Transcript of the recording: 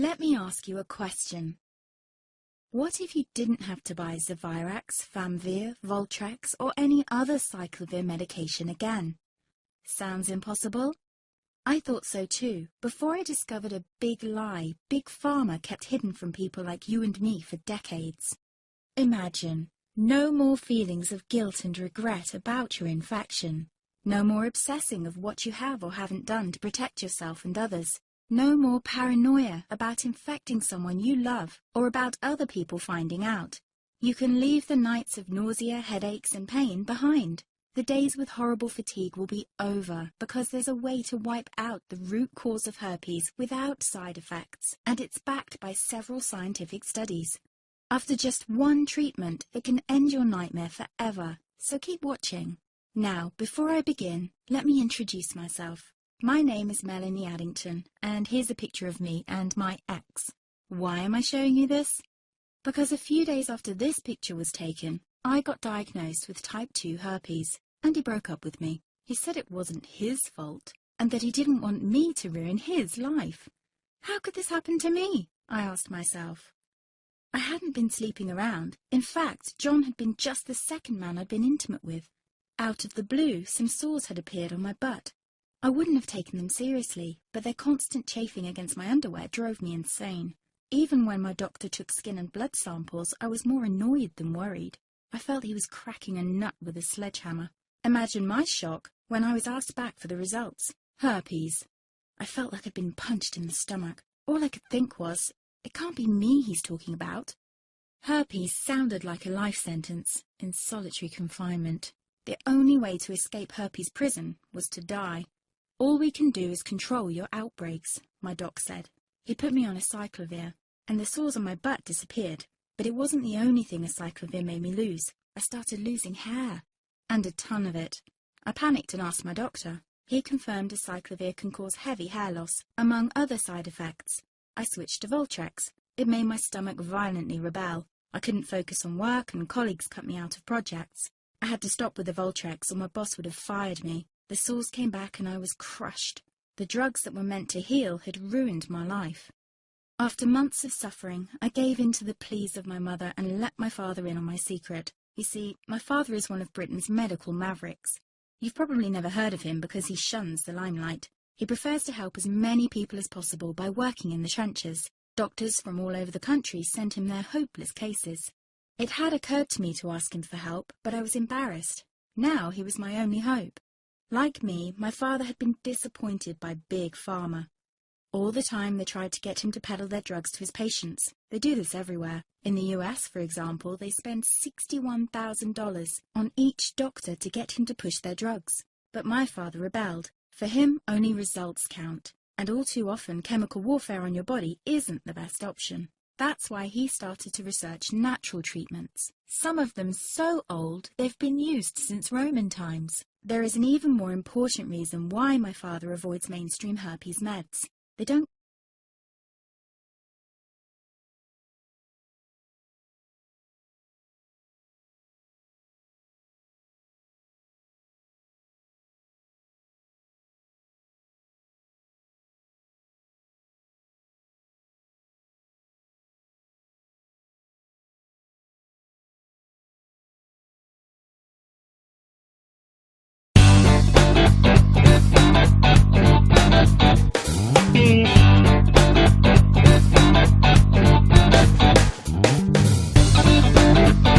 Let me ask you a question. What if you didn't have to buy Zevirax, Famvir, Voltrex, or any other cyclovir medication again? Sounds impossible? I thought so too, before I discovered a big lie Big Pharma kept hidden from people like you and me for decades. Imagine, no more feelings of guilt and regret about your infection. No more obsessing of what you have or haven't done to protect yourself and others. No more paranoia about infecting someone you love or about other people finding out. You can leave the nights of nausea, headaches and pain behind. The days with horrible fatigue will be over because there's a way to wipe out the root cause of herpes without side effects, and it's backed by several scientific studies. After just one treatment, it can end your nightmare forever, so keep watching. Now, before I begin, let me introduce myself. My name is Melanie Addington, and here's a picture of me and my ex. Why am I showing you this? Because a few days after this picture was taken, I got diagnosed with type 2 herpes, and he broke up with me. He said it wasn't his fault, and that he didn't want me to ruin his life. How could this happen to me? I asked myself. I hadn't been sleeping around. In fact, John had been just the second man I'd been intimate with. Out of the blue, some sores had appeared on my butt. I wouldn't have taken them seriously, but their constant chafing against my underwear drove me insane. Even when my doctor took skin and blood samples, I was more annoyed than worried. I felt he was cracking a nut with a sledgehammer. Imagine my shock when I was asked back for the results. Herpes. I felt like I'd been punched in the stomach. All I could think was, it can't be me he's talking about. Herpes sounded like a life sentence in solitary confinement. The only way to escape herpes prison was to die. All we can do is control your outbreaks, my doc said. He put me on a cyclovir, and the sores on my butt disappeared. But it wasn't the only thing a cyclovir made me lose. I started losing hair, and a ton of it. I panicked and asked my doctor. He confirmed a cyclovir can cause heavy hair loss, among other side effects. I switched to Voltrex. It made my stomach violently rebel. I couldn't focus on work, and colleagues cut me out of projects. I had to stop with the Voltrex, or my boss would have fired me. The sores came back and I was crushed. The drugs that were meant to heal had ruined my life. After months of suffering, I gave in to the pleas of my mother and let my father in on my secret. You see, my father is one of Britain's medical mavericks. You've probably never heard of him because he shuns the limelight. He prefers to help as many people as possible by working in the trenches. Doctors from all over the country sent him their hopeless cases. It had occurred to me to ask him for help, but I was embarrassed. Now he was my only hope. Like me, my father had been disappointed by Big Pharma. All the time they tried to get him to peddle their drugs to his patients. They do this everywhere. In the US, for example, they spend $61,000 on each doctor to get him to push their drugs. But my father rebelled. For him, only results count. And all too often, chemical warfare on your body isn't the best option. That's why he started to research natural treatments. Some of them so old, they've been used since Roman times. There is an even more important reason why my father avoids mainstream herpes meds. They don't